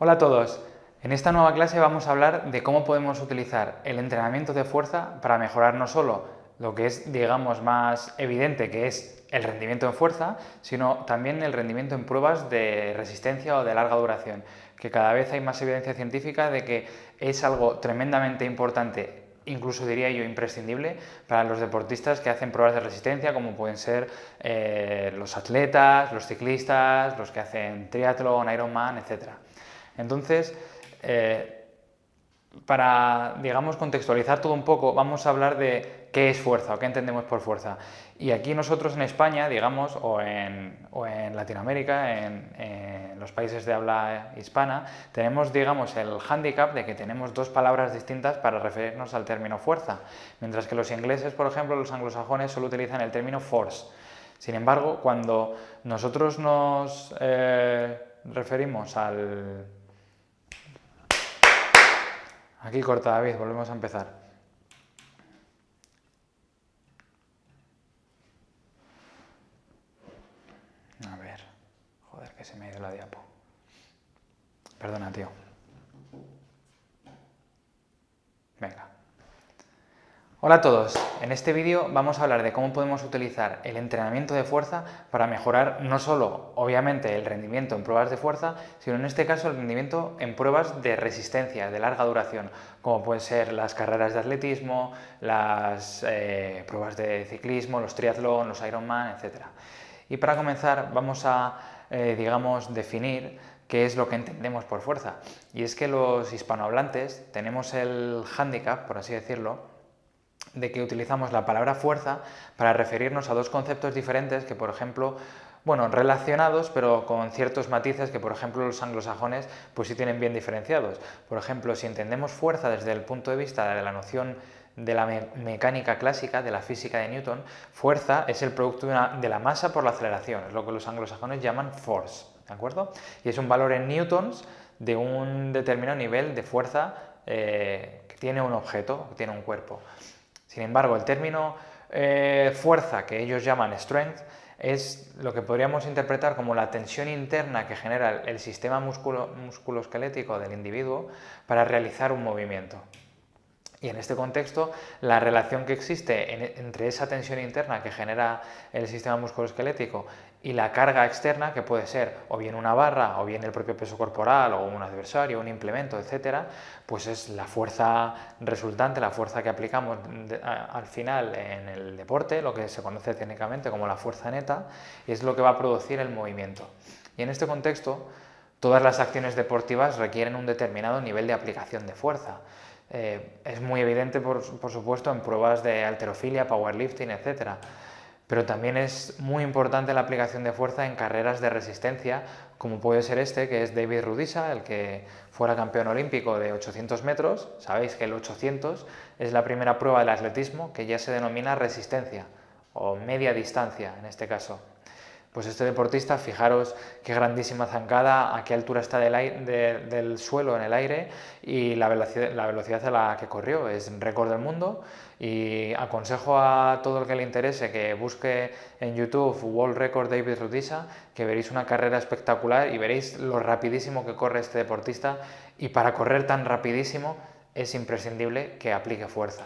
Hola a todos. En esta nueva clase vamos a hablar de cómo podemos utilizar el entrenamiento de fuerza para mejorar no solo lo que es, digamos, más evidente, que es el rendimiento en fuerza, sino también el rendimiento en pruebas de resistencia o de larga duración, que cada vez hay más evidencia científica de que es algo tremendamente importante, incluso diría yo imprescindible, para los deportistas que hacen pruebas de resistencia, como pueden ser los atletas, los ciclistas, los que hacen triatlón, Ironman, etc. Entonces, para, digamos, contextualizar todo un poco, vamos a hablar de qué es fuerza o qué entendemos por fuerza. Y aquí nosotros en España, digamos, o en Latinoamérica, en los países de habla hispana, tenemos, digamos, el hándicap de que tenemos dos palabras distintas para referirnos al término fuerza, mientras que los ingleses, por ejemplo, los anglosajones solo utilizan el término force. Sin embargo, cuando nosotros nos referimos al... Aquí corta David, volvemos a empezar. A ver, joder, que se me ha ido la diapo. Perdona, tío. Venga. Hola a todos. En este vídeo vamos a hablar de cómo podemos utilizar el entrenamiento de fuerza para mejorar no solo, obviamente, el rendimiento en pruebas de fuerza, sino en este caso el rendimiento en pruebas de resistencia, de larga duración, como pueden ser las carreras de atletismo, las pruebas de ciclismo, los triatlón, los Ironman, etc. Y para comenzar vamos a, digamos, definir qué es lo que entendemos por fuerza. Y es que los hispanohablantes tenemos el hándicap, por así decirlo, de que utilizamos la palabra fuerza para referirnos a dos conceptos diferentes que, por ejemplo, bueno, relacionados, pero con ciertos matices que, por ejemplo, los anglosajones pues sí tienen bien diferenciados. Por ejemplo, si entendemos fuerza desde el punto de vista de la noción de la mecánica clásica, de la física de Newton, fuerza es el producto de la masa por la aceleración, es lo que los anglosajones llaman force, ¿de acuerdo? Y es un valor en newtons de un determinado nivel de fuerza que tiene un objeto, que tiene un cuerpo. Sin embargo, el término fuerza, que ellos llaman strength, es lo que podríamos interpretar como la tensión interna que genera el sistema musculoesquelético del individuo para realizar un movimiento. Y en este contexto, la relación que existe entre esa tensión interna que genera el sistema musculoesquelético y la carga externa, que puede ser o bien una barra, o bien el propio peso corporal, o un adversario, un implemento, etcétera, pues es la fuerza resultante, la fuerza que aplicamos al final en el deporte, lo que se conoce técnicamente como la fuerza neta, y es lo que va a producir el movimiento. Y en este contexto, todas las acciones deportivas requieren un determinado nivel de aplicación de fuerza. Es muy evidente, por supuesto, en pruebas de halterofilia, powerlifting, etc. Pero también es muy importante la aplicación de fuerza en carreras de resistencia, como puede ser que es David Rudisha, el que fuera campeón olímpico de 800 metros. Sabéis que el 800 es la primera prueba del atletismo que ya se denomina resistencia, o media distancia en este caso. Pues este deportista, fijaros qué grandísima zancada, a qué altura está del suelo en el aire y la velocidad a la que corrió. Es récord del mundo y aconsejo a todo el que le interese que busque en YouTube World Record David Rudisha, que veréis una carrera espectacular y veréis lo rapidísimo que corre este deportista, y para correr tan rapidísimo es imprescindible que aplique fuerza.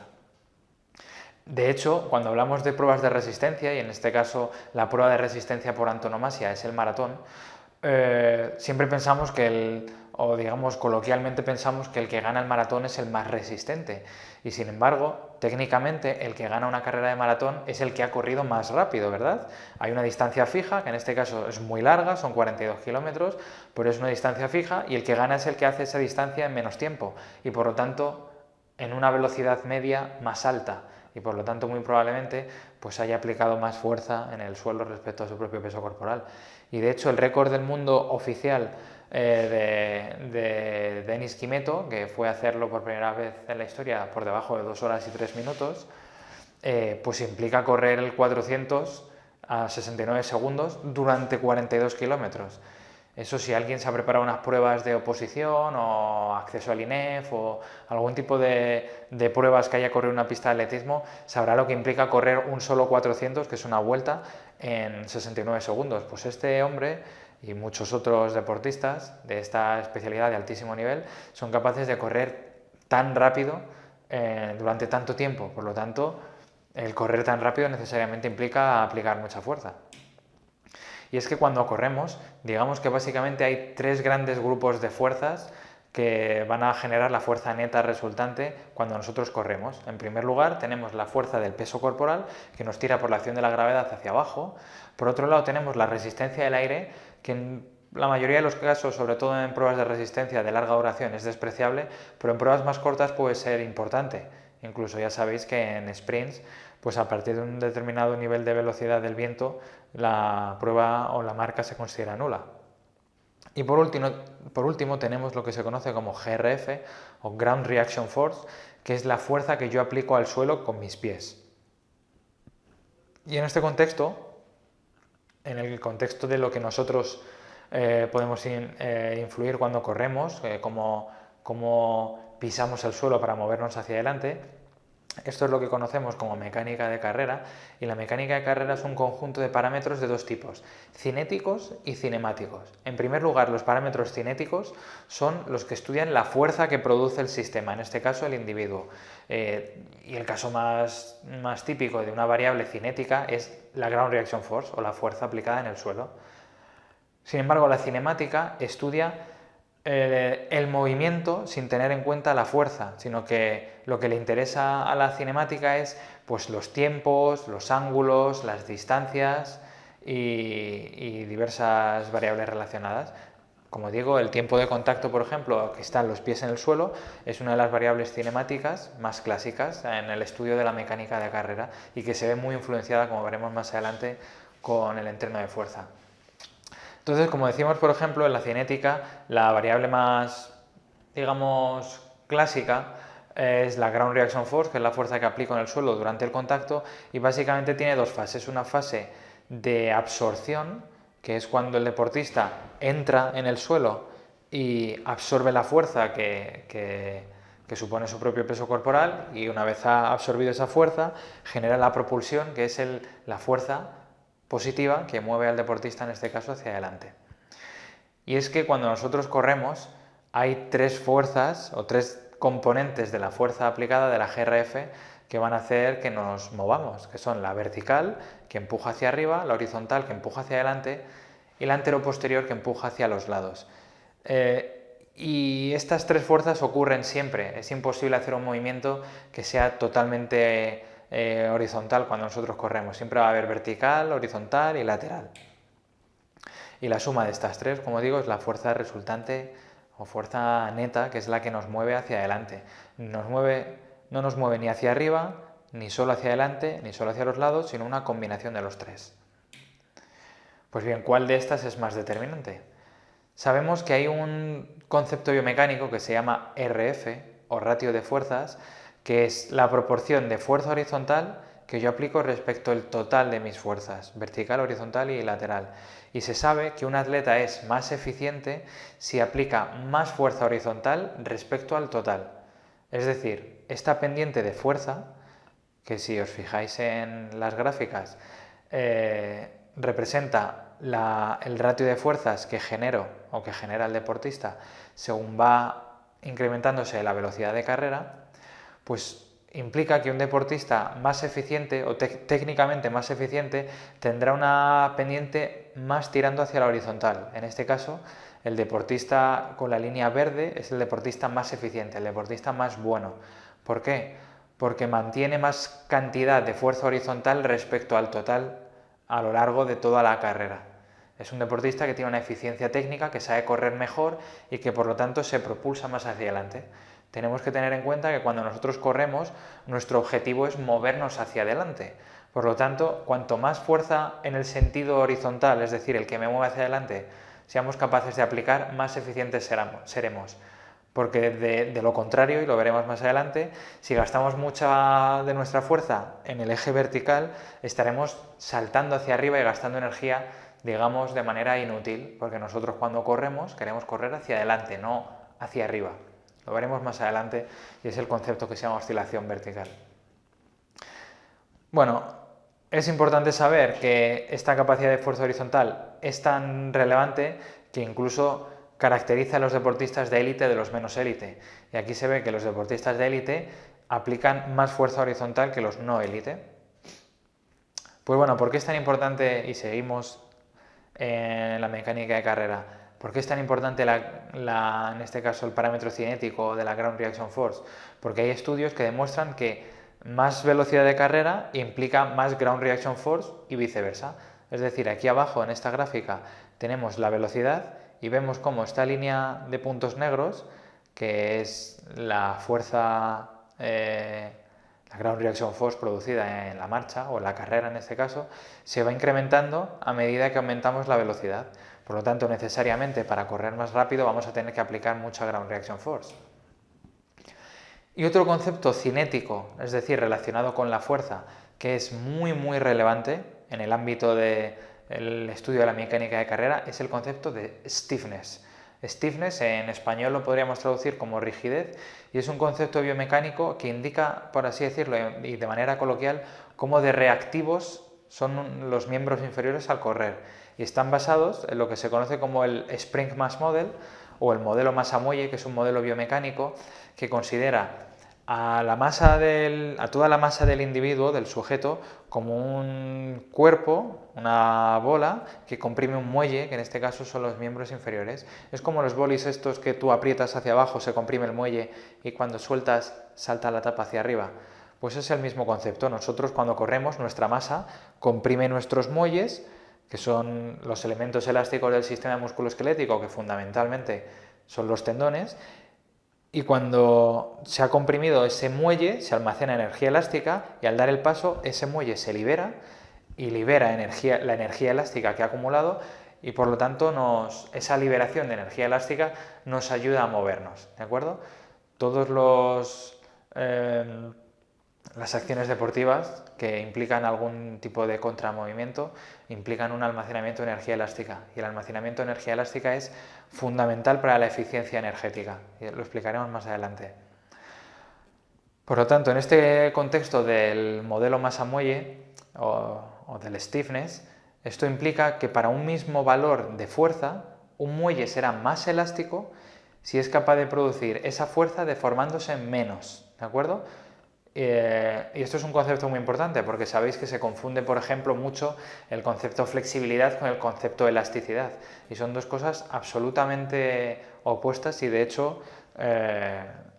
De hecho, cuando hablamos de pruebas de resistencia, y en este caso la prueba de resistencia por antonomasia es el maratón, siempre pensamos o digamos coloquialmente pensamos que el que gana el maratón es el más resistente. Y sin embargo, técnicamente el que gana una carrera de maratón es el que ha corrido más rápido, ¿verdad? Hay una distancia fija, que en este caso es muy larga, son 42 kilómetros, pero es una distancia fija, y el que gana es el que hace esa distancia en menos tiempo y por lo tanto en una velocidad media más alta, y por lo tanto muy probablemente pues haya aplicado más fuerza en el suelo respecto a su propio peso corporal. Y de hecho el récord del mundo oficial de Denis Kimeto, que fue a hacerlo por primera vez en la historia por debajo de 2 horas y 3 minutos, pues implica correr el 400 a 69 segundos durante 42 kilómetros. Eso, si alguien se ha preparado unas pruebas de oposición o acceso al INEF o algún tipo de pruebas que haya corrido una pista de atletismo, sabrá lo que implica correr un solo 400, que es una vuelta, en 69 segundos. Pues este hombre y muchos otros deportistas de esta especialidad de altísimo nivel son capaces de correr tan rápido durante tanto tiempo. Por lo tanto, el correr tan rápido necesariamente implica aplicar mucha fuerza. Y es que cuando corremos, digamos que básicamente hay tres grandes grupos de fuerzas que van a generar la fuerza neta resultante cuando nosotros corremos. En primer lugar, tenemos la fuerza del peso corporal, que nos tira por la acción de la gravedad hacia abajo. Por otro lado, tenemos la resistencia del aire, que en la mayoría de los casos, sobre todo en pruebas de resistencia de larga duración, es despreciable, pero en pruebas más cortas puede ser importante. Incluso ya sabéis que en sprints, pues a partir de un determinado nivel de velocidad del viento, la prueba o la marca se considera nula. Y por último tenemos lo que se conoce como GRF o Ground Reaction Force, que es la fuerza que yo aplico al suelo con mis pies. Y en este contexto, en el contexto de lo que nosotros podemos influir cuando corremos, cómo pisamos el suelo para movernos hacia adelante, esto es lo que conocemos como mecánica de carrera, y la mecánica de carrera es un conjunto de parámetros de dos tipos, cinéticos y cinemáticos. En primer lugar, los parámetros cinéticos son los que estudian la fuerza que produce el sistema, en este caso el individuo. Y el caso más típico de una variable cinética es la Ground Reaction Force, o la fuerza aplicada en el suelo. Sin embargo, la cinemática estudia el movimiento sin tener en cuenta la fuerza, sino que lo que le interesa a la cinemática es pues, los tiempos, los ángulos, las distancias y diversas variables relacionadas. Como digo, el tiempo de contacto, por ejemplo, que están los pies en el suelo, es una de las variables cinemáticas más clásicas en el estudio de la mecánica de carrera y que se ve muy influenciada, como veremos más adelante, con el entreno de fuerza. Entonces, como decimos, por ejemplo, en la cinética, la variable más, digamos, clásica es la Ground Reaction Force, que es la fuerza que aplico en el suelo durante el contacto, y básicamente tiene dos fases. Una fase de absorción, que es cuando el deportista entra en el suelo y absorbe la fuerza que supone su propio peso corporal, y una vez ha absorbido esa fuerza, genera la propulsión, que es la fuerza positiva que mueve al deportista, en este caso, hacia adelante. Y es que cuando nosotros corremos hay tres fuerzas o tres componentes de la fuerza aplicada de la GRF que van a hacer que nos movamos, que son la vertical, que empuja hacia arriba, la horizontal, que empuja hacia adelante, y la anteroposterior, que empuja hacia los lados. Y estas tres fuerzas ocurren siempre. Es imposible hacer un movimiento que sea totalmente horizontal cuando nosotros corremos. Siempre va a haber vertical, horizontal y lateral. Y la suma de estas tres, como digo, es la fuerza resultante o fuerza neta, que es la que nos mueve hacia adelante. No nos mueve ni hacia arriba, ni solo hacia adelante, ni solo hacia los lados, sino una combinación de los tres. Pues bien, ¿cuál de estas es más determinante? Sabemos que hay un concepto biomecánico que se llama RF, o ratio de fuerzas, que es la proporción de fuerza horizontal que yo aplico respecto al total de mis fuerzas, vertical, horizontal y lateral. Y se sabe que un atleta es más eficiente si aplica más fuerza horizontal respecto al total. Es decir, esta pendiente de fuerza, que si os fijáis en las gráficas, representa el ratio de fuerzas que genero o que genera el deportista según va incrementándose la velocidad de carrera, pues implica que un deportista más eficiente o técnicamente más eficiente tendrá una pendiente más tirando hacia la horizontal. En este caso, el deportista con la línea verde es el deportista más eficiente, el deportista más bueno. ¿Por qué? Porque mantiene más cantidad de fuerza horizontal respecto al total a lo largo de toda la carrera. Es un deportista que tiene una eficiencia técnica, que sabe correr mejor y que por lo tanto se propulsa más hacia adelante. Tenemos que tener en cuenta que cuando nosotros corremos, nuestro objetivo es movernos hacia adelante. Por lo tanto, cuanto más fuerza en el sentido horizontal, es decir, el que me mueve hacia adelante, seamos capaces de aplicar, más eficientes seremos. Porque de lo contrario, y lo veremos más adelante, si gastamos mucha de nuestra fuerza en el eje vertical, estaremos saltando hacia arriba y gastando energía, digamos, de manera inútil, porque nosotros cuando corremos queremos correr hacia adelante, no hacia arriba. Lo veremos más adelante y es el concepto que se llama oscilación vertical. Bueno, es importante saber que esta capacidad de fuerza horizontal es tan relevante que incluso caracteriza a los deportistas de élite de los menos élite. Y aquí se ve que los deportistas de élite aplican más fuerza horizontal que los no élite. Pues bueno, ¿por qué es tan importante, y seguimos en la mecánica de carrera, por qué es tan importante en este caso el parámetro cinético de la Ground Reaction Force? Porque hay estudios que demuestran que más velocidad de carrera implica más Ground Reaction Force y viceversa. Es decir, aquí abajo en esta gráfica tenemos la velocidad y vemos cómo esta línea de puntos negros, que es la fuerza, la Ground Reaction Force producida en la marcha o en la carrera en este caso, se va incrementando a medida que aumentamos la velocidad. Por lo tanto, necesariamente para correr más rápido vamos a tener que aplicar mucha Ground Reaction Force. Y otro concepto cinético, es decir, relacionado con la fuerza, que es muy relevante en el ámbito del estudio de la mecánica de carrera, es el concepto de stiffness. Stiffness en español lo podríamos traducir como rigidez y es un concepto biomecánico que indica, por así decirlo y de manera coloquial, cómo de reactivos son los miembros inferiores al correr y están basados en lo que se conoce como el Spring Mass Model o el modelo masa-muelle, que es un modelo biomecánico que considera a toda la masa del individuo, del sujeto, como un cuerpo, una bola que comprime un muelle, que en este caso son los miembros inferiores. Es como los bolis estos que tú aprietas hacia abajo, se comprime el muelle y cuando sueltas salta la tapa hacia arriba. Pues es el mismo concepto. Nosotros cuando corremos, nuestra masa comprime nuestros muelles, que son los elementos elásticos del sistema musculoesquelético, que fundamentalmente son los tendones, y cuando se ha comprimido ese muelle se almacena energía elástica y al dar el paso ese muelle se libera y libera la energía elástica que ha acumulado y por lo tanto esa liberación de energía elástica nos ayuda a movernos, ¿de acuerdo? Las acciones deportivas que implican algún tipo de contramovimiento implican un almacenamiento de energía elástica y el almacenamiento de energía elástica es fundamental para la eficiencia energética y lo explicaremos más adelante. Por lo tanto, en este contexto del modelo masa-muelle o del stiffness, esto implica que para un mismo valor de fuerza, un muelle será más elástico si es capaz de producir esa fuerza deformándose menos, ¿de acuerdo? Y esto es un concepto muy importante porque sabéis que se confunde, por ejemplo, mucho el concepto flexibilidad con el concepto elasticidad y son dos cosas absolutamente opuestas y de hecho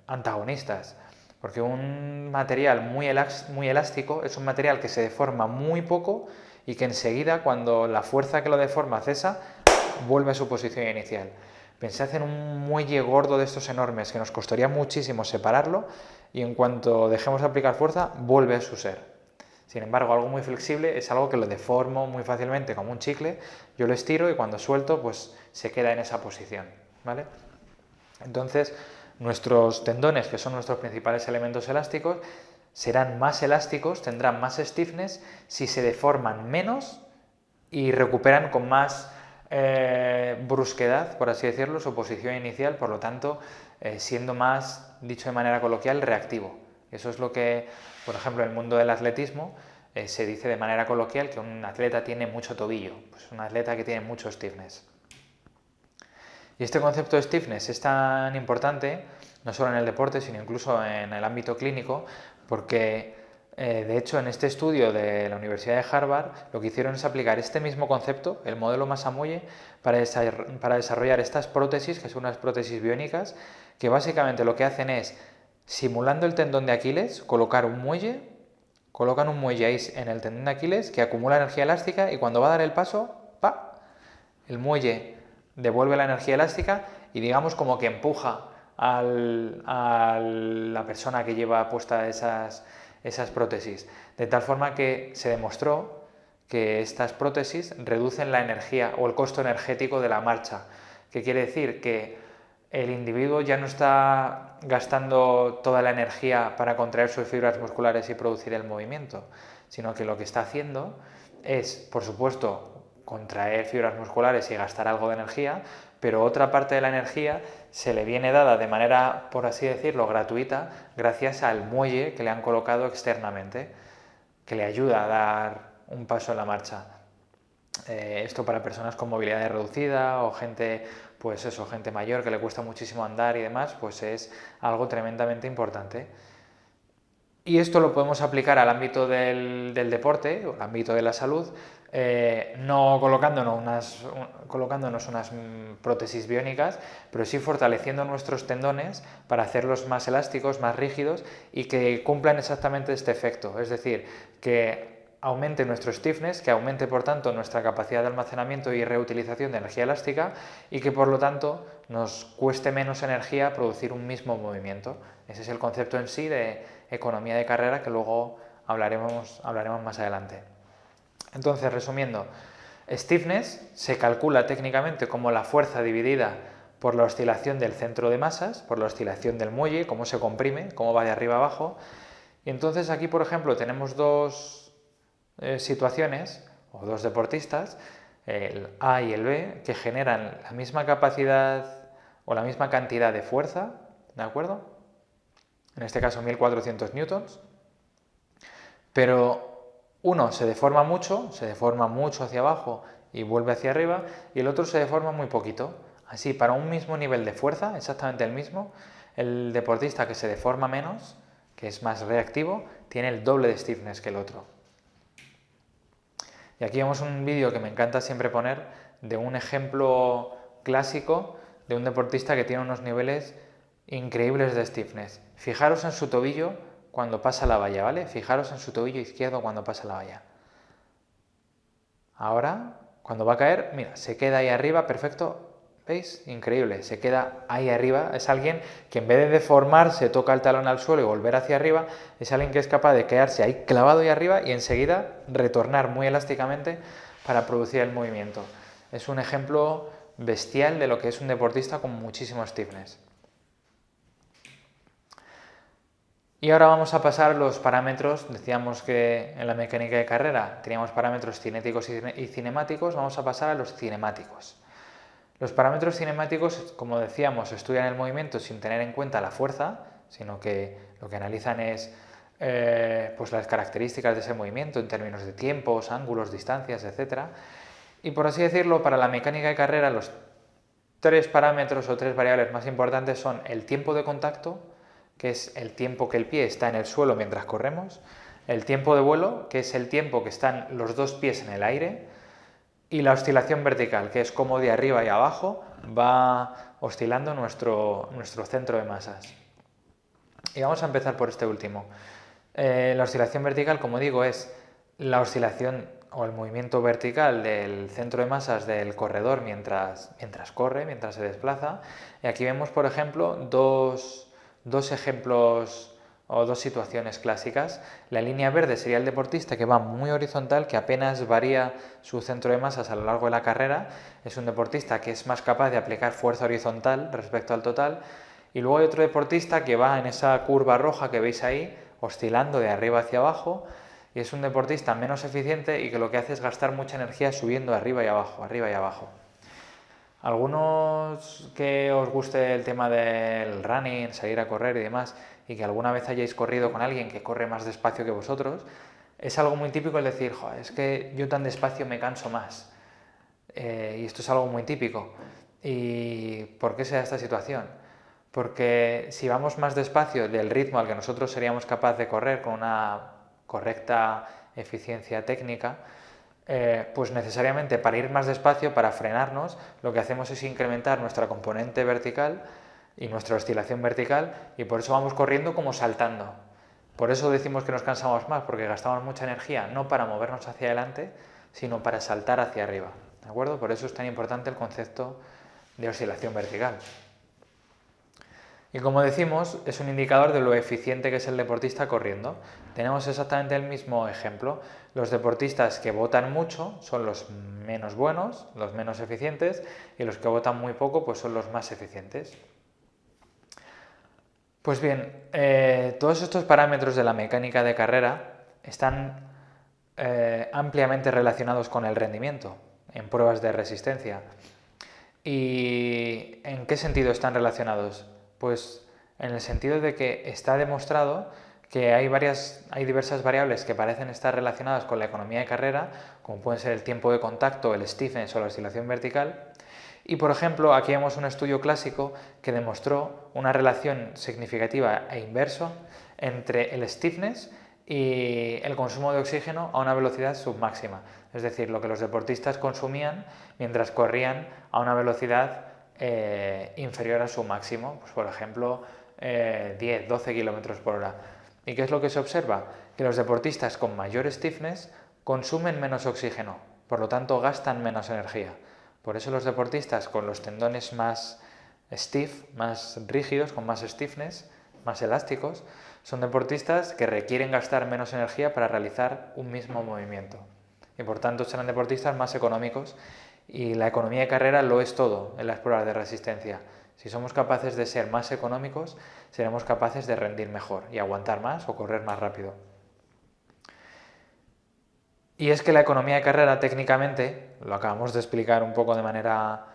antagonistas. Porque un material muy elástico es un material que se deforma muy poco y que enseguida, cuando la fuerza que lo deforma cesa, vuelve a su posición inicial. Pensad en un muelle gordo de estos enormes que nos costaría muchísimo separarlo y en cuanto dejemos de aplicar fuerza, vuelve a su ser. Sin embargo, algo muy flexible es algo que lo deformo muy fácilmente como un chicle, yo lo estiro y cuando suelto, pues se queda en esa posición, ¿vale? Entonces, nuestros tendones, que son nuestros principales elementos elásticos, serán más elásticos, tendrán más stiffness si se deforman menos y recuperan con más brusquedad, por así decirlo, su posición inicial, por lo tanto, siendo más, dicho de manera coloquial, reactivo. Eso es lo que, por ejemplo, en el mundo del atletismo se dice de manera coloquial que un atleta tiene mucho tobillo, pues un atleta que tiene mucho stiffness. Y este concepto de stiffness es tan importante, no solo en el deporte, sino incluso en el ámbito clínico, porque de hecho en este estudio de la Universidad de Harvard lo que hicieron es aplicar este mismo concepto, el modelo masa-muelle, para desarrollar estas prótesis, que son unas prótesis biónicas, que básicamente lo que hacen es, simulando el tendón de Aquiles, colocan un muelle ahí en el tendón de Aquiles que acumula energía elástica y cuando va a dar el paso, ¡pa!, el muelle devuelve la energía elástica y digamos como que empuja a la persona que lleva puesta esas prótesis. De tal forma que se demostró que estas prótesis reducen la energía o el costo energético de la marcha. ¿Qué quiere decir? Que el individuo ya no está gastando toda la energía para contraer sus fibras musculares y producir el movimiento, sino que lo que está haciendo es, por supuesto, contraer fibras musculares y gastar algo de energía, pero otra parte de la energía se le viene dada de manera, por así decirlo, gratuita, gracias al muelle que le han colocado externamente, que le ayuda a dar un paso en la marcha. Esto para personas con movilidad reducida o gente, pues eso, gente mayor que le cuesta muchísimo andar y demás, pues es algo tremendamente importante. Y esto lo podemos aplicar al ámbito del deporte o al ámbito de la salud, no colocándonos unas prótesis biónicas, pero sí fortaleciendo nuestros tendones para hacerlos más elásticos, más rígidos y que cumplan exactamente este efecto. Es decir, que aumente nuestro stiffness, que aumente por tanto nuestra capacidad de almacenamiento y reutilización de energía elástica y que por lo tanto nos cueste menos energía producir un mismo movimiento. Ese es el concepto en sí de economía de carrera que luego hablaremos más adelante. Entonces, resumiendo, stiffness se calcula técnicamente como la fuerza dividida por la oscilación del centro de masas, por la oscilación del muelle, cómo se comprime, cómo va de arriba a abajo. Y entonces aquí, por ejemplo, tenemos dos situaciones o dos deportistas, el A y el B, que generan la misma capacidad o la misma cantidad de fuerza, ¿de acuerdo? En este caso 1400 newtons, pero uno se deforma mucho hacia abajo y vuelve hacia arriba, y el otro se deforma muy poquito. Así, para un mismo nivel de fuerza, exactamente el mismo, el deportista que se deforma menos, que es más reactivo, tiene el doble de stiffness que el otro. Y aquí vemos un vídeo que me encanta siempre poner de un ejemplo clásico de un deportista que tiene unos niveles increíbles de stiffness. Fijaros en su tobillo cuando pasa la valla, ¿vale? Fijaros en su tobillo izquierdo cuando pasa la valla. Ahora, cuando va a caer, mira, se queda ahí arriba, perfecto. ¿Veis? Increíble, se queda ahí arriba. Es alguien que en vez de deformarse, toca el talón al suelo y volver hacia arriba, es alguien que es capaz de quedarse ahí clavado ahí arriba y enseguida retornar muy elásticamente para producir el movimiento. Es un ejemplo bestial de lo que es un deportista con muchísimo stiffness. Y ahora vamos a pasar los parámetros. Decíamos que en la mecánica de carrera teníamos parámetros cinéticos y cinemáticos, vamos a pasar a los cinemáticos. Los parámetros cinemáticos, como decíamos, estudian el movimiento sin tener en cuenta la fuerza, sino que lo que analizan es pues las características de ese movimiento en términos de tiempos, ángulos, distancias, etc. Y por así decirlo, para la mecánica de carrera los tres parámetros o tres variables más importantes son el tiempo de contacto, que es el tiempo que el pie está en el suelo mientras corremos, el tiempo de vuelo, que es el tiempo que están los dos pies en el aire, y la oscilación vertical, que es cómo de arriba y abajo va oscilando nuestro centro de masas. Y vamos a empezar por este último. La oscilación vertical, como digo, es la oscilación o el movimiento vertical del centro de masas del corredor mientras corre, mientras se desplaza. Y aquí vemos, por ejemplo, dos ejemplos o dos situaciones clásicas. La línea verde sería el deportista que va muy horizontal, que apenas varía su centro de masas a lo largo de la carrera. Es un deportista que es más capaz de aplicar fuerza horizontal respecto al total. Y luego hay otro deportista que va en esa curva roja que veis ahí, oscilando de arriba hacia abajo, y es un deportista menos eficiente y que lo que hace es gastar mucha energía subiendo arriba y abajo, arriba y abajo. Algunos que os guste el tema del running, salir a correr y demás, y que alguna vez hayáis corrido con alguien que corre más despacio que vosotros, es algo muy típico el decir, joder, es que yo tan despacio me canso más. Y esto es algo muy típico. ¿Y por qué se da esta situación? Porque si vamos más despacio del ritmo al que nosotros seríamos capaces de correr con una correcta eficiencia técnica, pues necesariamente para ir más despacio, para frenarnos, lo que hacemos es incrementar nuestra componente vertical y nuestra oscilación vertical, y por eso vamos corriendo como saltando. Por eso decimos que nos cansamos más, porque gastamos mucha energía no para movernos hacia adelante, sino para saltar hacia arriba. ¿De acuerdo? Por eso es tan importante el concepto de oscilación vertical. Y como decimos, es un indicador de lo eficiente que es el deportista corriendo. Tenemos exactamente el mismo ejemplo. Los deportistas que botan mucho son los menos buenos, los menos eficientes, y los que botan muy poco pues son los más eficientes. Pues bien, todos estos parámetros de la mecánica de carrera están ampliamente relacionados con el rendimiento en pruebas de resistencia. ¿Y en qué sentido están relacionados? Pues en el sentido de que está demostrado que hay diversas variables que parecen estar relacionadas con la economía de carrera, como pueden ser el tiempo de contacto, el stiffness o la oscilación vertical. Y por ejemplo, aquí vemos un estudio clásico que demostró una relación significativa e inversa entre el stiffness y el consumo de oxígeno a una velocidad submáxima, es decir, lo que los deportistas consumían mientras corrían a una velocidad inferior a su máximo, pues por ejemplo 10-12 km por hora. ¿Y qué es lo que se observa? Que los deportistas con mayor stiffness consumen menos oxígeno, por lo tanto gastan menos energía. Por eso los deportistas con los tendones más stiff, más rígidos, con más stiffness, más elásticos, son deportistas que requieren gastar menos energía para realizar un mismo movimiento. Y por tanto serán deportistas más económicos, y la economía de carrera lo es todo en las pruebas de resistencia. Si somos capaces de ser más económicos, seremos capaces de rendir mejor y aguantar más o correr más rápido. Y es que la economía de carrera técnicamente, lo acabamos de explicar un poco de manera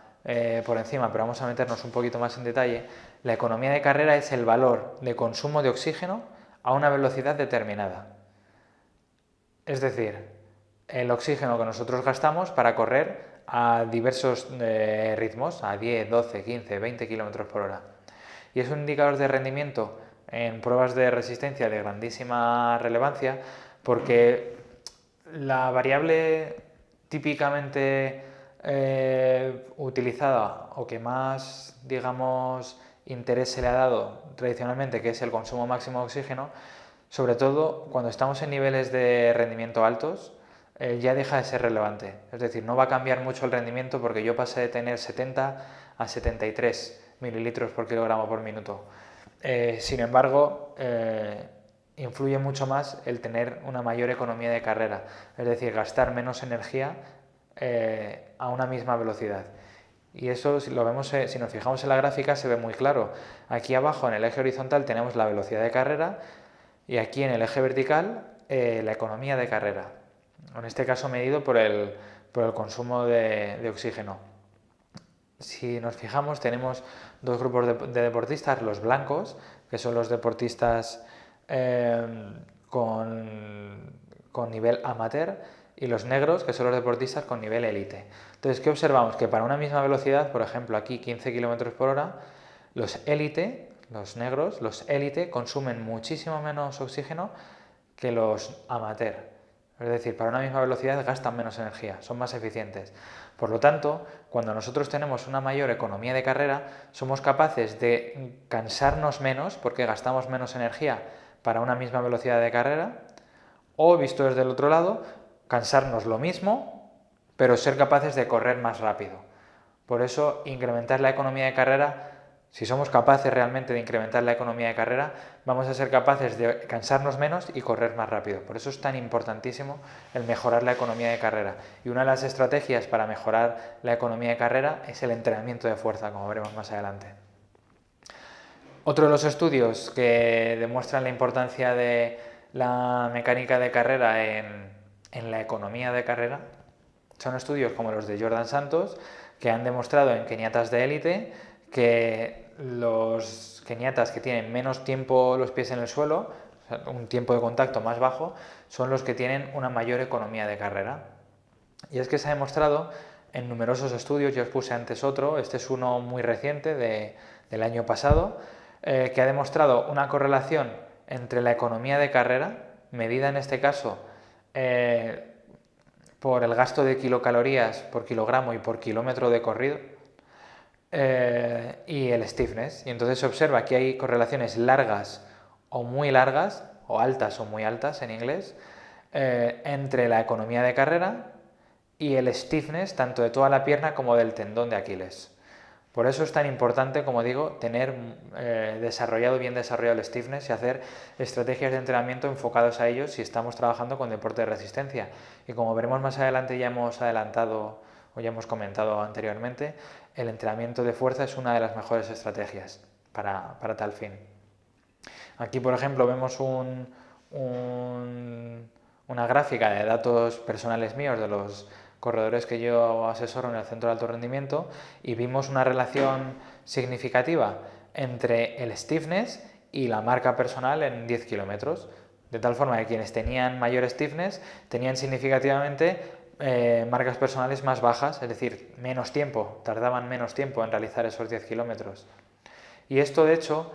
por encima, pero vamos a meternos un poquito más en detalle, la economía de carrera es el valor de consumo de oxígeno a una velocidad determinada. Es decir, el oxígeno que nosotros gastamos para correr a diversos ritmos, a 10, 12, 15, 20 km por hora. Y es un indicador de rendimiento en pruebas de resistencia de grandísima relevancia, porque la variable típicamente utilizada o que más, digamos, interés se le ha dado tradicionalmente, que es el consumo máximo de oxígeno, sobre todo cuando estamos en niveles de rendimiento altos, ya deja de ser relevante. Es decir, no va a cambiar mucho el rendimiento porque yo pasé de tener 70 a 73 mililitros por kilogramo por minuto. Sin embargo, influye mucho más el tener una mayor economía de carrera, es decir, gastar menos energía a una misma velocidad. Y eso, si lo vemos, si nos fijamos en la gráfica, se ve muy claro. Aquí abajo en el eje horizontal tenemos la velocidad de carrera y aquí en el eje vertical la economía de carrera, en este caso medido por el consumo de oxígeno. Si nos fijamos, tenemos dos grupos de deportistas, los blancos, que son los deportistas con nivel amateur, y los negros, que son los deportistas con nivel élite. Entonces, ¿qué observamos? Que para una misma velocidad, por ejemplo aquí 15 km por hora, los élite, los negros, los élite consumen muchísimo menos oxígeno que los amateur. Es decir, para una misma velocidad gastan menos energía, son más eficientes. Por lo tanto, cuando nosotros tenemos una mayor economía de carrera, somos capaces de cansarnos menos porque gastamos menos energía para una misma velocidad de carrera, o visto desde el otro lado, cansarnos lo mismo, pero ser capaces de correr más rápido. Por eso, incrementar la economía de carrera, si somos capaces realmente de incrementar la economía de carrera, vamos a ser capaces de cansarnos menos y correr más rápido. Por eso es tan importantísimo el mejorar la economía de carrera. Y una de las estrategias para mejorar la economía de carrera es el entrenamiento de fuerza, como veremos más adelante. Otro de los estudios que demuestran la importancia de la mecánica de carrera en la economía de carrera son estudios como los de Jordan Santos, que han demostrado en keniatas de élite que los keniatas que tienen menos tiempo los pies en el suelo, o sea, un tiempo de contacto más bajo, son los que tienen una mayor economía de carrera. Y es que se ha demostrado en numerosos estudios, yo os puse antes otro, este es uno muy reciente del año pasado, que ha demostrado una correlación entre la economía de carrera, medida en este caso por el gasto de kilocalorías por kilogramo y por kilómetro de corrido, y el stiffness. Y entonces se observa que hay correlaciones largas o muy largas, o altas o muy altas en inglés, entre la economía de carrera y el stiffness tanto de toda la pierna como del tendón de Aquiles. Por eso es tan importante, como digo, tener bien desarrollado el stiffness y hacer estrategias de entrenamiento enfocadas a ellos si estamos trabajando con deporte de resistencia. Y como veremos más adelante, ya hemos adelantado o ya hemos comentado anteriormente, el entrenamiento de fuerza es una de las mejores estrategias para tal fin. Aquí, por ejemplo, vemos una gráfica de datos personales míos de los corredores que yo asesoro en el centro de alto rendimiento, y vimos una relación significativa entre el stiffness y la marca personal en 10 kilómetros. De tal forma que quienes tenían mayor stiffness tenían significativamente marcas personales más bajas, es decir, menos tiempo, tardaban menos tiempo en realizar esos 10 kilómetros. Y esto, de hecho,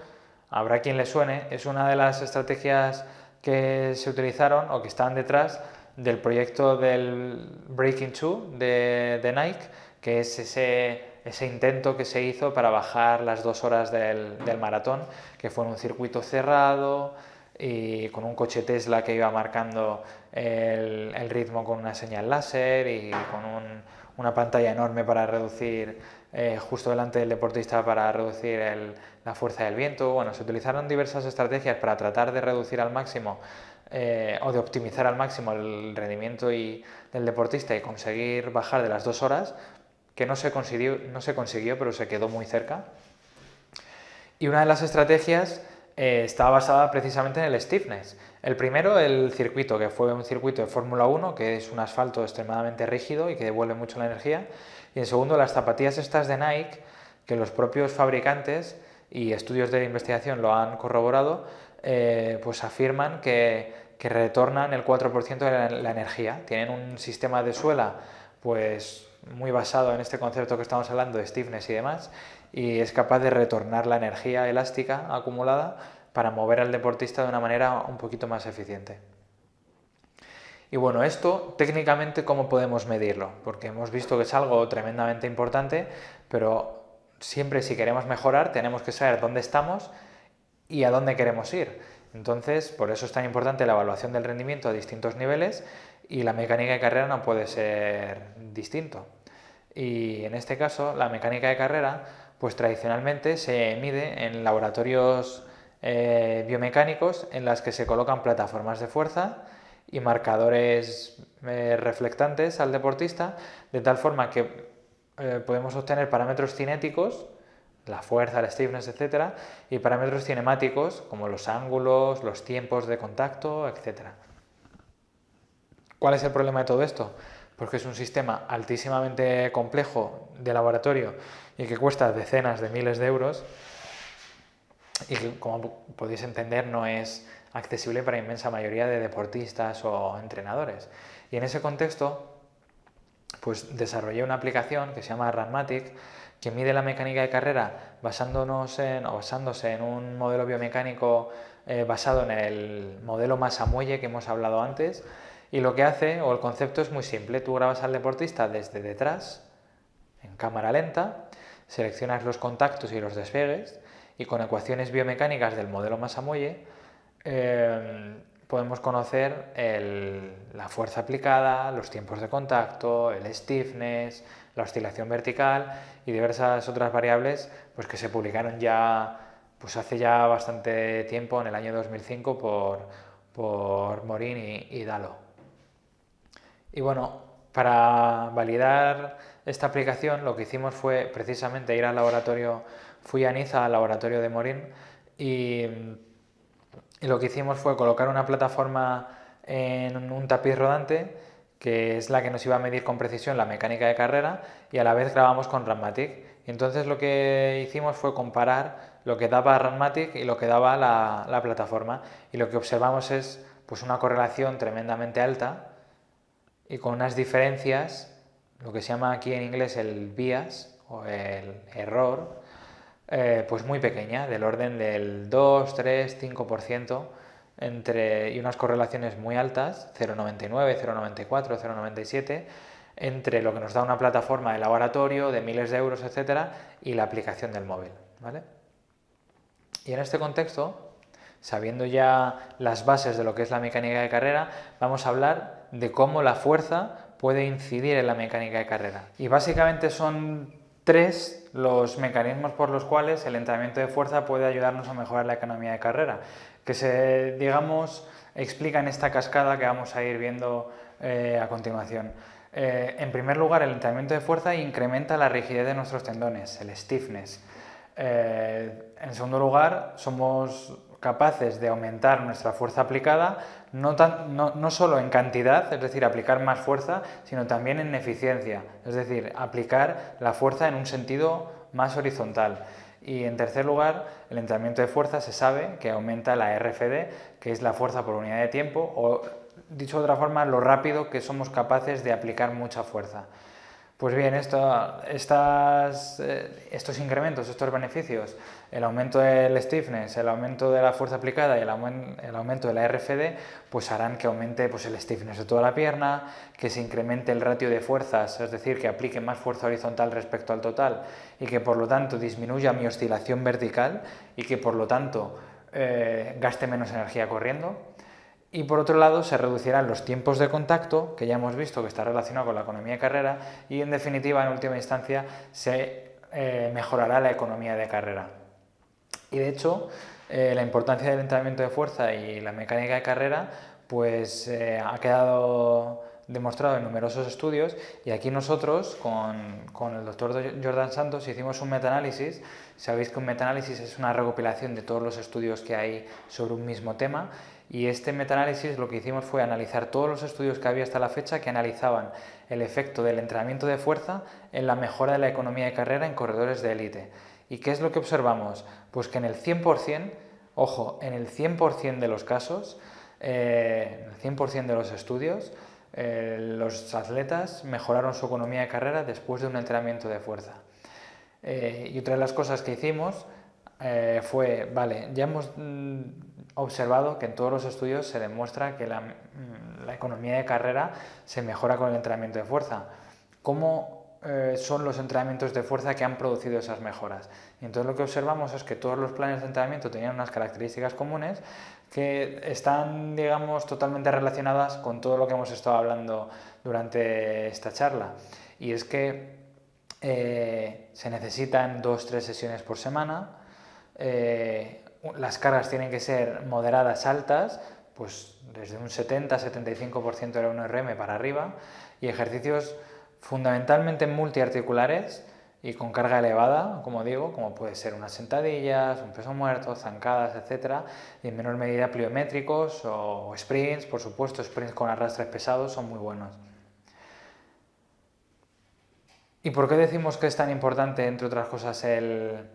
habrá quien le suene, es una de las estrategias que se utilizaron o que están detrás del proyecto del Breaking Two de Nike, que es ese intento que se hizo para bajar las 2 horas del maratón, que fue en un circuito cerrado y con un coche Tesla que iba marcando el ritmo con una señal láser y con una pantalla enorme para reducir, justo delante del deportista, para reducir la fuerza del viento. Bueno, se utilizaron diversas estrategias para tratar de reducir al máximo o de optimizar al máximo el rendimiento del deportista y conseguir bajar de las 2 horas, que no se consiguió, pero se quedó muy cerca. Y una de las estrategias estaba basada precisamente en el stiffness. El primero, el circuito, que fue un circuito de Fórmula 1, que es un asfalto extremadamente rígido y que devuelve mucho la energía. Y en segundo, las zapatillas estas de Nike, que los propios fabricantes y estudios de investigación lo han corroborado, pues afirman que retornan el 4% de la energía. Tienen un sistema de suela pues muy basado en este concepto que estamos hablando de stiffness y demás, y es capaz de retornar la energía elástica acumulada para mover al deportista de una manera un poquito más eficiente. Y bueno, esto técnicamente, ¿cómo podemos medirlo? Porque hemos visto que es algo tremendamente importante, pero siempre, si queremos mejorar, tenemos que saber dónde estamos y a dónde queremos ir. Entonces, por eso es tan importante la evaluación del rendimiento a distintos niveles, y la mecánica de carrera no puede ser distinto. Y en este caso, la mecánica de carrera, pues tradicionalmente se mide en laboratorios biomecánicos, en las que se colocan plataformas de fuerza y marcadores reflectantes al deportista, de tal forma que podemos obtener parámetros cinéticos, la fuerza, el stiffness, etc., y parámetros cinemáticos como los ángulos, los tiempos de contacto, etc. ¿Cuál es el problema de todo esto? Pues que es un sistema altísimamente complejo de laboratorio y que cuesta decenas de miles de euros, y que, como podéis entender, no es accesible para la inmensa mayoría de deportistas o entrenadores. Y en ese contexto, pues desarrollé una aplicación que se llama Runmatic, que mide la mecánica de carrera basándose en un modelo biomecánico basado en el modelo masa-muelle que hemos hablado antes. Y lo que hace, o el concepto, es muy simple. Tú grabas al deportista desde detrás, en cámara lenta, seleccionas los contactos y los despegues, y con ecuaciones biomecánicas del modelo masa-muelle podemos conocer la fuerza aplicada, los tiempos de contacto, el stiffness, la oscilación vertical y diversas otras variables, pues que se publicaron ya pues hace ya bastante tiempo, en el año 2005, por Morin y Dalo. Y bueno, para validar esta aplicación, lo que hicimos fue precisamente ir al laboratorio. Fui a Niza, al laboratorio de Morin, y lo que hicimos fue colocar una plataforma en un tapiz rodante, que es la que nos iba a medir con precisión la mecánica de carrera, y a la vez grabamos con Runmatic. Y entonces lo que hicimos fue comparar lo que daba Runmatic y lo que daba la plataforma, y lo que observamos es pues una correlación tremendamente alta y con unas diferencias, lo que se llama aquí en inglés el bias o el error, pues muy pequeña, del orden del 2, 3, 5%, y unas correlaciones muy altas, 0,99, 0,94, 0,97, entre lo que nos da una plataforma de laboratorio de miles de euros, etcétera, y la aplicación del móvil, ¿vale? Y en este contexto, sabiendo ya las bases de lo que es la mecánica de carrera, vamos a hablar de cómo la fuerza puede incidir en la mecánica de carrera. Y básicamente son 3 los mecanismos por los cuales el entrenamiento de fuerza puede ayudarnos a mejorar la economía de carrera, que se, digamos, explica en esta cascada que vamos a ir viendo a continuación. En primer lugar, el entrenamiento de fuerza incrementa la rigidez de nuestros tendones, el stiffness. En segundo lugar, somos capaces de aumentar nuestra fuerza aplicada, no solo en cantidad, es decir, aplicar más fuerza, sino también en eficiencia, es decir, aplicar la fuerza en un sentido más horizontal. Y en tercer lugar, el entrenamiento de fuerza se sabe que aumenta la RFD, que es la fuerza por unidad de tiempo, o dicho de otra forma, lo rápido que somos capaces de aplicar mucha fuerza. Pues bien, estos incrementos, estos beneficios, el aumento del stiffness, el aumento de la fuerza aplicada y el aumento de la RFD, pues harán que aumente pues, el stiffness de toda la pierna, que se incremente el ratio de fuerzas, es decir, que aplique más fuerza horizontal respecto al total y que por lo tanto disminuya mi oscilación vertical y que por lo tanto gaste menos energía corriendo. Y por otro lado se reducirán los tiempos de contacto, que ya hemos visto que está relacionado con la economía de carrera, y en definitiva, en última instancia, se mejorará la economía de carrera. Y de hecho, la importancia del entrenamiento de fuerza y la mecánica de carrera pues ha quedado demostrado en numerosos estudios, y aquí nosotros con el doctor Jordan Santos hicimos un metaanálisis. Sabéis que un metaanálisis es una recopilación de todos los estudios que hay sobre un mismo tema, y este metaanálisis lo que hicimos fue analizar todos los estudios que había hasta la fecha que analizaban el efecto del entrenamiento de fuerza en la mejora de la economía de carrera en corredores de élite. ¿Y qué es lo que observamos? Pues que en el 100%, ojo, en el 100% de los casos, en el 100% de los estudios, los atletas mejoraron su economía de carrera después de un entrenamiento de fuerza. Y otra de las cosas que hicimos fue, vale, ya hemos observado que en todos los estudios se demuestra que la economía de carrera se mejora con el entrenamiento de fuerza. ¿Cómo son los entrenamientos de fuerza que han producido esas mejoras? Y entonces lo que observamos es que todos los planes de entrenamiento tenían unas características comunes que están, digamos, totalmente relacionadas con todo lo que hemos estado hablando durante esta charla. Y es que se necesitan 2-3 sesiones por semana, las cargas tienen que ser moderadas altas, pues desde un 70-75% de la 1RM para arriba, y ejercicios fundamentalmente multiarticulares y con carga elevada, como digo, como puede ser unas sentadillas, un peso muerto, zancadas, etc. Y en menor medida pliométricos o sprints, por supuesto, sprints con arrastres pesados son muy buenos. ¿Y por qué decimos que es tan importante, entre otras cosas, el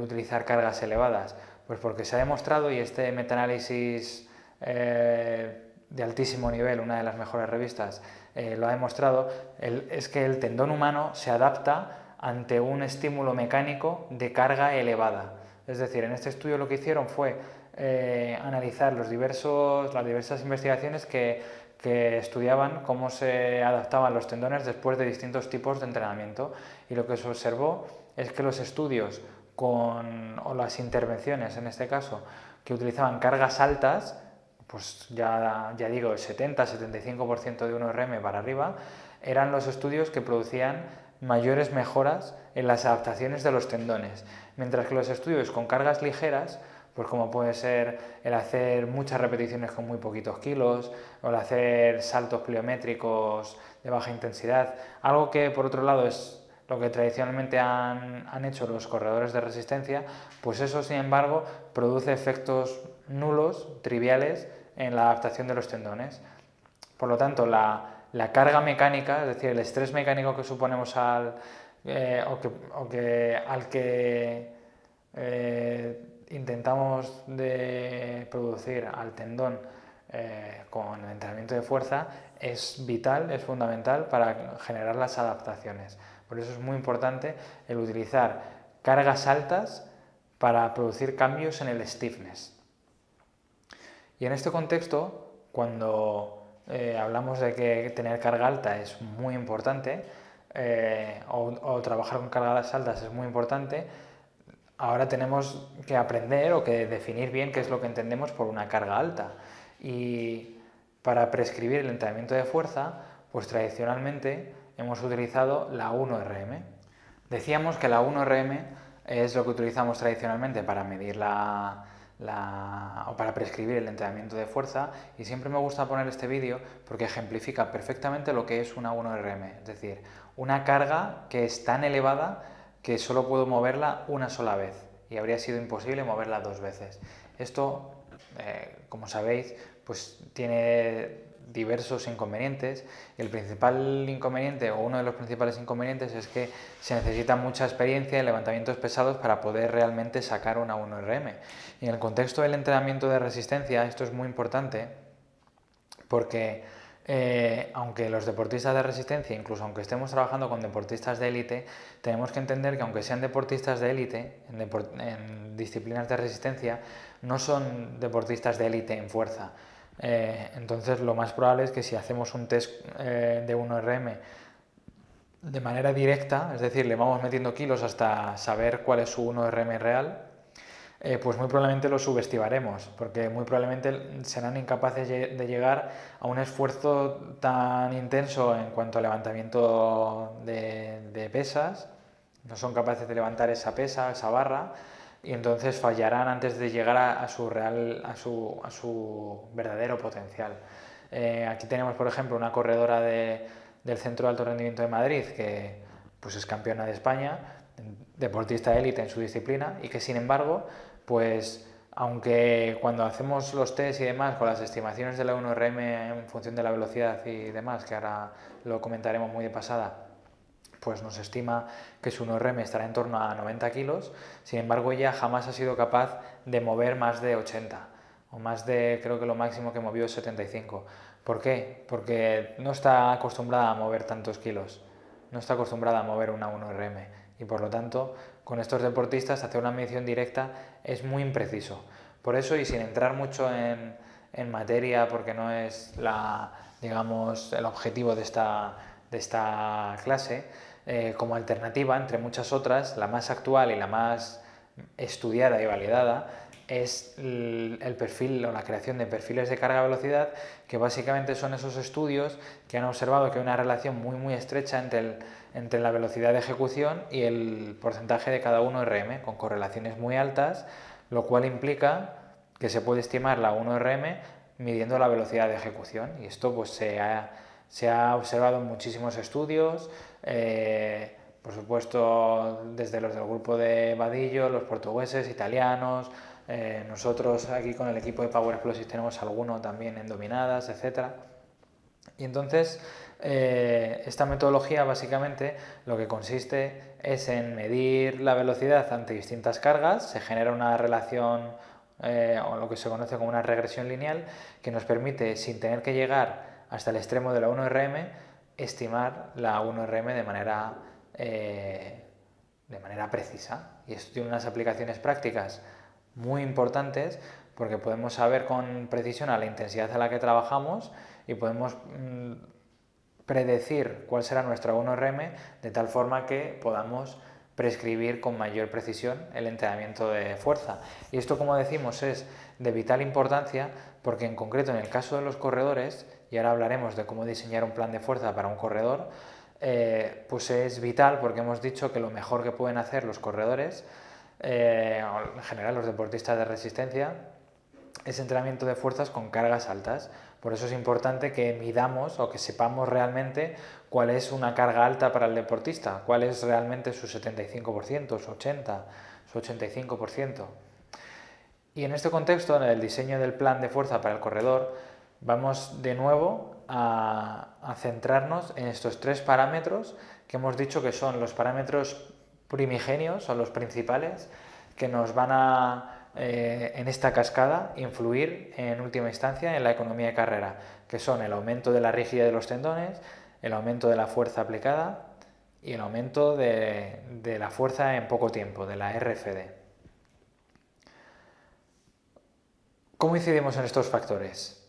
utilizar cargas elevadas? Pues porque se ha demostrado, y este metaanálisis de altísimo nivel, una de las mejores revistas, lo ha demostrado, es que el tendón humano se adapta ante un estímulo mecánico de carga elevada. Es decir, en este estudio lo que hicieron fue analizar las diversas investigaciones que estudiaban cómo se adaptaban los tendones después de distintos tipos de entrenamiento, y lo que se observó es que los estudios o las intervenciones, en este caso, que utilizaban cargas altas, pues ya digo, el 70-75% de 1RM para arriba, eran los estudios que producían mayores mejoras en las adaptaciones de los tendones, mientras que los estudios con cargas ligeras, pues como puede ser el hacer muchas repeticiones con muy poquitos kilos, o el hacer saltos pliométricos de baja intensidad, algo que por otro lado es lo que tradicionalmente han hecho los corredores de resistencia, pues eso sin embargo produce efectos nulos, triviales, en la adaptación de los tendones. Por lo tanto, la carga mecánica, es decir, el estrés mecánico que suponemos al que intentamos de producir al tendón con el entrenamiento de fuerza, es vital, es fundamental para generar las adaptaciones. Por eso es muy importante el utilizar cargas altas para producir cambios en el stiffness. Y en este contexto, cuando hablamos de que tener carga alta es muy importante, o trabajar con cargas altas es muy importante, ahora tenemos que aprender o que definir bien qué es lo que entendemos por una carga alta. Y para prescribir el entrenamiento de fuerza, pues tradicionalmente hemos utilizado la 1RM. Decíamos que la 1RM es lo que utilizamos tradicionalmente para medir o para prescribir el entrenamiento de fuerza, y siempre me gusta poner este vídeo porque ejemplifica perfectamente lo que es una 1RM, es decir, una carga que es tan elevada que solo puedo moverla una sola vez y habría sido imposible moverla 2 veces. Esto, como sabéis, pues tiene diversos inconvenientes, y el principal inconveniente, o uno de los principales inconvenientes, es que se necesita mucha experiencia en levantamientos pesados para poder realmente sacar una 1RM. Y en el contexto del entrenamiento de resistencia esto es muy importante porque aunque los deportistas de resistencia, incluso aunque estemos trabajando con deportistas de élite, tenemos que entender que aunque sean deportistas de élite en disciplinas de resistencia, no son deportistas de élite en fuerza. Entonces lo más probable es que si hacemos un test de 1RM de manera directa, es decir, le vamos metiendo kilos hasta saber cuál es su 1RM real, pues muy probablemente lo subestimaremos, porque muy probablemente serán incapaces de llegar a un esfuerzo tan intenso en cuanto a levantamiento de pesas, no son capaces de levantar esa pesa, esa barra, y entonces fallarán antes de llegar a su verdadero potencial. Aquí tenemos, por ejemplo, una corredora del Centro de Alto Rendimiento de Madrid que pues es campeona de España, deportista élite en su disciplina, y que sin embargo, pues aunque cuando hacemos los test y demás con las estimaciones de la 1RM en función de la velocidad y demás, que ahora lo comentaremos muy de pasada, pues nos estima que su 1RM estará en torno a 90 kilos, sin embargo ella jamás ha sido capaz de mover más de 80, o más de, creo que lo máximo que movió es 75. ¿Por qué? Porque no está acostumbrada a mover tantos kilos, no está acostumbrada a mover una 1RM, y por lo tanto con estos deportistas hacer una medición directa es muy impreciso. Por eso, y sin entrar mucho en materia, porque no es digamos, el objetivo de esta clase, como alternativa, entre muchas otras, la más actual y la más estudiada y validada es el perfil o la creación de perfiles de carga-velocidad, que básicamente son esos estudios que han observado que hay una relación muy estrecha entre la velocidad de ejecución y el porcentaje de cada 1RM, con correlaciones muy altas, lo cual implica que se puede estimar la 1RM midiendo la velocidad de ejecución, y esto pues se ha observado en muchísimos estudios, por supuesto desde los del grupo de Vadillo, los portugueses, italianos, nosotros aquí con el equipo de Power Explosives tenemos alguno también en dominadas, etc. Y entonces esta metodología básicamente lo que consiste es en medir la velocidad ante distintas cargas, se genera una relación o lo que se conoce como una regresión lineal que nos permite, sin tener que llegar hasta el extremo de la 1RM, estimar la 1RM de manera precisa. Y esto tiene unas aplicaciones prácticas muy importantes porque podemos saber con precisión a la intensidad a la que trabajamos y podemos predecir cuál será nuestra 1RM de tal forma que podamos prescribir con mayor precisión el entrenamiento de fuerza. Y esto, como decimos, es de vital importancia porque en concreto en el caso de los corredores, y ahora hablaremos de cómo diseñar un plan de fuerza para un corredor, pues es vital porque hemos dicho que lo mejor que pueden hacer los corredores, o en general los deportistas de resistencia, es entrenamiento de fuerzas con cargas altas. Por eso es importante que midamos o que sepamos realmente cuál es una carga alta para el deportista, cuál es realmente su 75%, su 80%, su 85%. Y en este contexto, en el diseño del plan de fuerza para el corredor, vamos de nuevo a centrarnos en estos tres parámetros que hemos dicho que son los parámetros primigenios o los principales que nos van a en esta cascada influir en última instancia en la economía de carrera, que son el aumento de la rigidez de los tendones, el aumento de la fuerza aplicada y el aumento de la fuerza en poco tiempo, de la RFD. ¿Cómo incidimos en estos factores?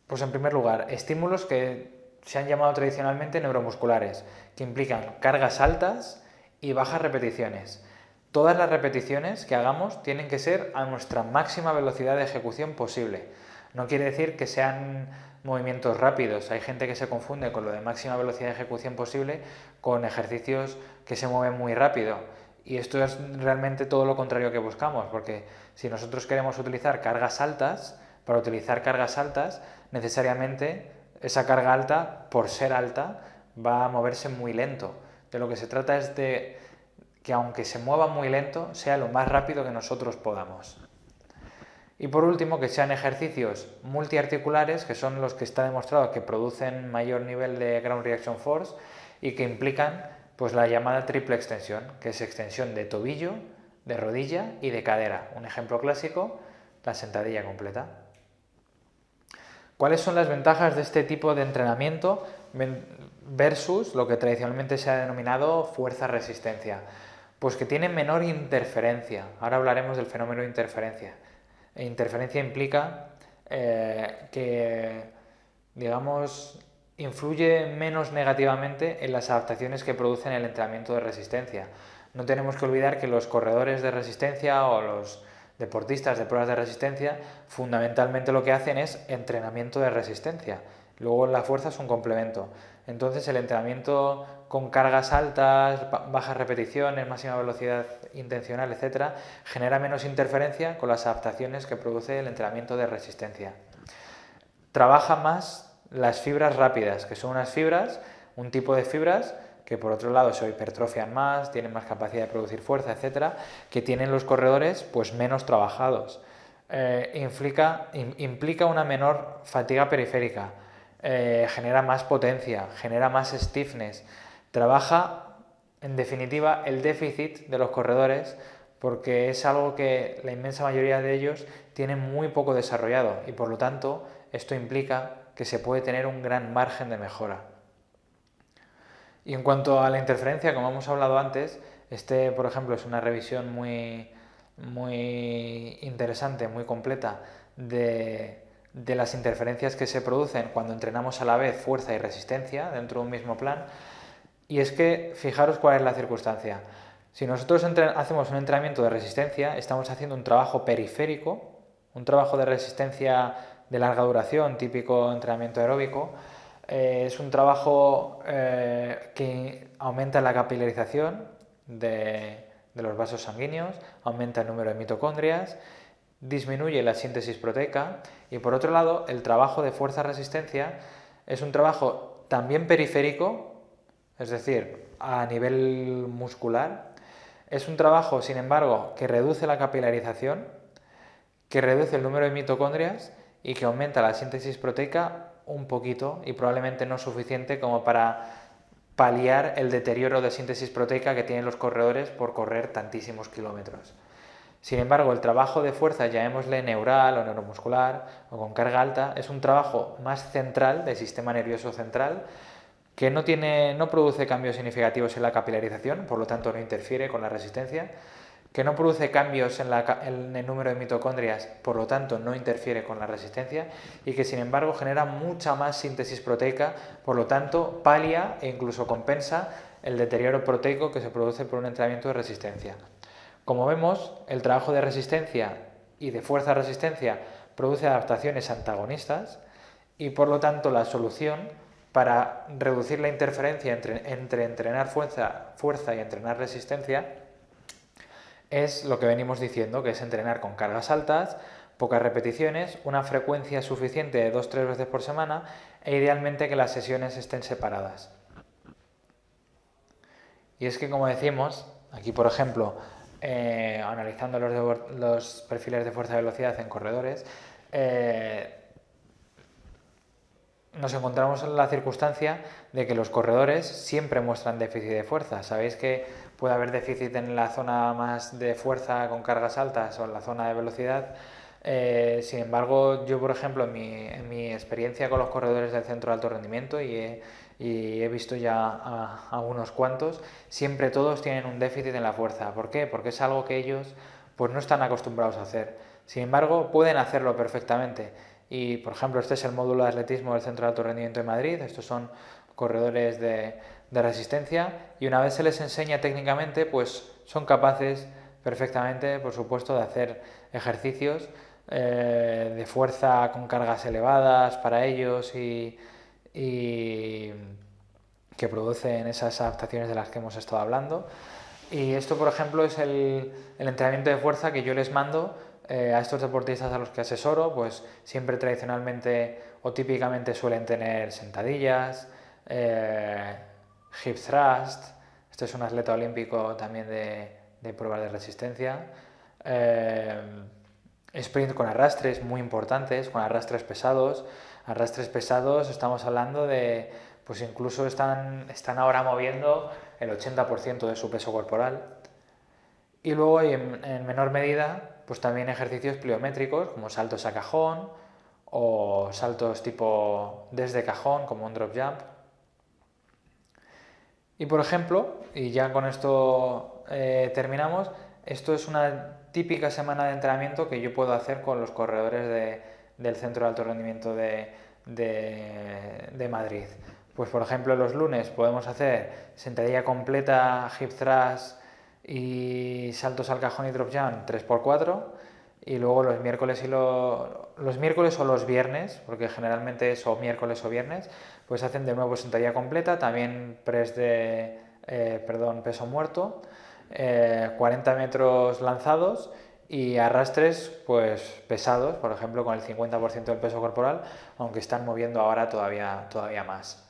Pues en primer lugar, estímulos que se han llamado tradicionalmente neuromusculares, que implican cargas altas y bajas repeticiones. Todas las repeticiones que hagamos tienen que ser a nuestra máxima velocidad de ejecución posible. No quiere decir que sean movimientos rápidos. Hay gente que se confunde con lo de máxima velocidad de ejecución posible con ejercicios que se mueven muy rápido. Y esto es realmente todo lo contrario que buscamos, porque si nosotros queremos utilizar cargas altas, para utilizar cargas altas, necesariamente esa carga alta, por ser alta, va a moverse muy lento. De lo que se trata es de que aunque se mueva muy lento, sea lo más rápido que nosotros podamos. Y por último, que sean ejercicios multiarticulares, que son los que está demostrado que producen mayor nivel de ground reaction force y que implican pues, la llamada triple extensión, que es extensión de tobillo, de rodilla y de cadera. Un ejemplo clásico, la sentadilla completa. ¿Cuáles son las ventajas de este tipo de entrenamiento versus lo que tradicionalmente se ha denominado fuerza-resistencia? Pues que tiene menor interferencia. Ahora hablaremos del fenómeno de interferencia. Interferencia implica que, digamos, influye menos negativamente en las adaptaciones que producen el entrenamiento de resistencia. No tenemos que olvidar que los corredores de resistencia o los deportistas de pruebas de resistencia fundamentalmente lo que hacen es entrenamiento de resistencia. Luego la fuerza es un complemento. Entonces el entrenamiento con cargas altas, bajas repeticiones, máxima velocidad intencional, etc., genera menos interferencia con las adaptaciones que produce el entrenamiento de resistencia. Trabaja más las fibras rápidas, que son unas fibras, un tipo de fibras que por otro lado se hipertrofian más, tienen más capacidad de producir fuerza, etcétera, que tienen los corredores pues menos trabajados. Implica una menor fatiga periférica, genera más potencia, genera más stiffness, trabaja en definitiva el déficit de los corredores porque es algo que la inmensa mayoría de ellos tienen muy poco desarrollado y por lo tanto esto implica que se puede tener un gran margen de mejora. Y en cuanto a la interferencia, como hemos hablado antes, por ejemplo, es una revisión muy interesante, muy completa de las interferencias que se producen cuando entrenamos a la vez fuerza y resistencia dentro de un mismo plan. Y es que, fijaros cuál es la circunstancia. Si nosotros hacemos un entrenamiento de resistencia, estamos haciendo un trabajo periférico, un trabajo de resistencia de larga duración, típico entrenamiento aeróbico. Es un trabajo que aumenta la capilarización de los vasos sanguíneos, aumenta el número de mitocondrias, disminuye la síntesis proteica y por otro lado el trabajo de fuerza-resistencia es un trabajo también periférico, es decir, a nivel muscular. Es un trabajo, sin embargo, que reduce la capilarización, que reduce el número de mitocondrias y que aumenta la síntesis proteica un poquito y probablemente no suficiente como para paliar el deterioro de síntesis proteica que tienen los corredores por correr tantísimos kilómetros. Sin embargo, el trabajo de fuerza, llamémosle neural o neuromuscular o con carga alta, es un trabajo más central del sistema nervioso central que no produce cambios significativos en la capilarización, por lo tanto no interfiere con la resistencia, que no produce cambios en el número de mitocondrias, por lo tanto no interfiere con la resistencia y que sin embargo genera mucha más síntesis proteica, por lo tanto palia e incluso compensa el deterioro proteico que se produce por un entrenamiento de resistencia. Como vemos, el trabajo de resistencia y de fuerza-resistencia produce adaptaciones antagonistas y por lo tanto la solución para reducir la interferencia entre entrenar fuerza y entrenar resistencia es lo que venimos diciendo, que es entrenar con cargas altas, pocas repeticiones, una frecuencia suficiente de 2-3 veces por semana e idealmente que las sesiones estén separadas. Y es que, como decimos, aquí por ejemplo, analizando los perfiles de fuerza y velocidad en corredores, nos encontramos en la circunstancia de que los corredores siempre muestran déficit de fuerza. Sabéis que puede haber déficit en la zona más de fuerza con cargas altas o en la zona de velocidad. Sin embargo, yo por ejemplo en mi experiencia con los corredores del centro de alto rendimiento y he visto ya a unos cuantos, siempre todos tienen un déficit en la fuerza. ¿Por qué? Porque es algo que ellos pues no están acostumbrados a hacer. Sin embargo, pueden hacerlo perfectamente. Y, por ejemplo, este es el módulo de atletismo del Centro de Alto Rendimiento de Madrid. Estos son corredores de resistencia y una vez se les enseña técnicamente, pues son capaces perfectamente, por supuesto, de hacer ejercicios de fuerza con cargas elevadas para ellos y que producen esas adaptaciones de las que hemos estado hablando. Y esto, por ejemplo, es el entrenamiento de fuerza que yo les mando a estos deportistas a los que asesoro, pues siempre tradicionalmente o típicamente suelen tener sentadillas, hip thrust. Este es un atleta olímpico también de pruebas de resistencia. sprint con arrastres muy importantes, con arrastres pesados. Arrastres pesados, estamos hablando de, pues incluso están ahora moviendo el 80% de su peso corporal. Y luego en menor medida, pues también ejercicios pliométricos como saltos a cajón o saltos tipo desde cajón como un drop jump. Y por ejemplo, y ya con esto terminamos, esto es una típica semana de entrenamiento que yo puedo hacer con los corredores del Centro de Alto Rendimiento de Madrid. Pues por ejemplo los lunes podemos hacer sentadilla completa, hip thrust y saltos al cajón y drop jump 3x4, y luego los miércoles los miércoles o los viernes, porque generalmente es o miércoles o viernes, pues hacen de nuevo sentadilla completa, también press de peso muerto, 40 metros lanzados y arrastres pues pesados, por ejemplo con el 50% del peso corporal, aunque están moviendo ahora todavía más.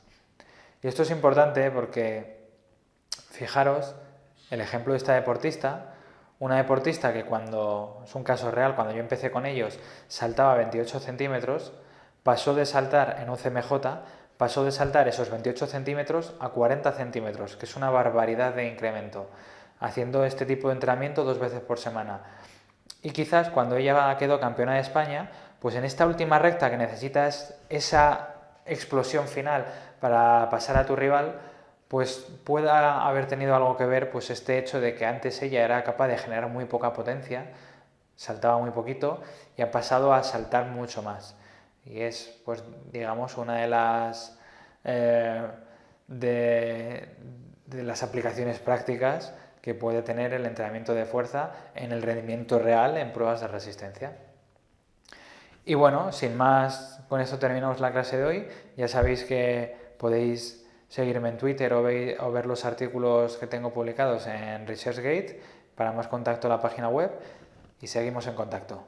Y esto es importante porque, fijaros, el ejemplo de esta deportista, una deportista que cuando, es un caso real, cuando yo empecé con ellos, saltaba 28 centímetros, pasó de saltar en UCMJ, pasó de saltar esos 28 centímetros a 40 centímetros, que es una barbaridad de incremento, haciendo este tipo de entrenamiento 2 veces por semana. Y quizás cuando ella quedó campeona de España, pues en esta última recta que necesitas esa explosión final para pasar a tu rival, pues pueda haber tenido algo que ver pues este hecho de que antes ella era capaz de generar muy poca potencia, saltaba muy poquito, y ha pasado a saltar mucho más. Y es, pues digamos, una de las de las aplicaciones prácticas que puede tener el entrenamiento de fuerza en el rendimiento real en pruebas de resistencia. Y bueno, sin más, con esto terminamos la clase de hoy. Ya sabéis que podéis seguirme en Twitter o ver los artículos que tengo publicados en ResearchGate. Para más contacto, la página web, y seguimos en contacto.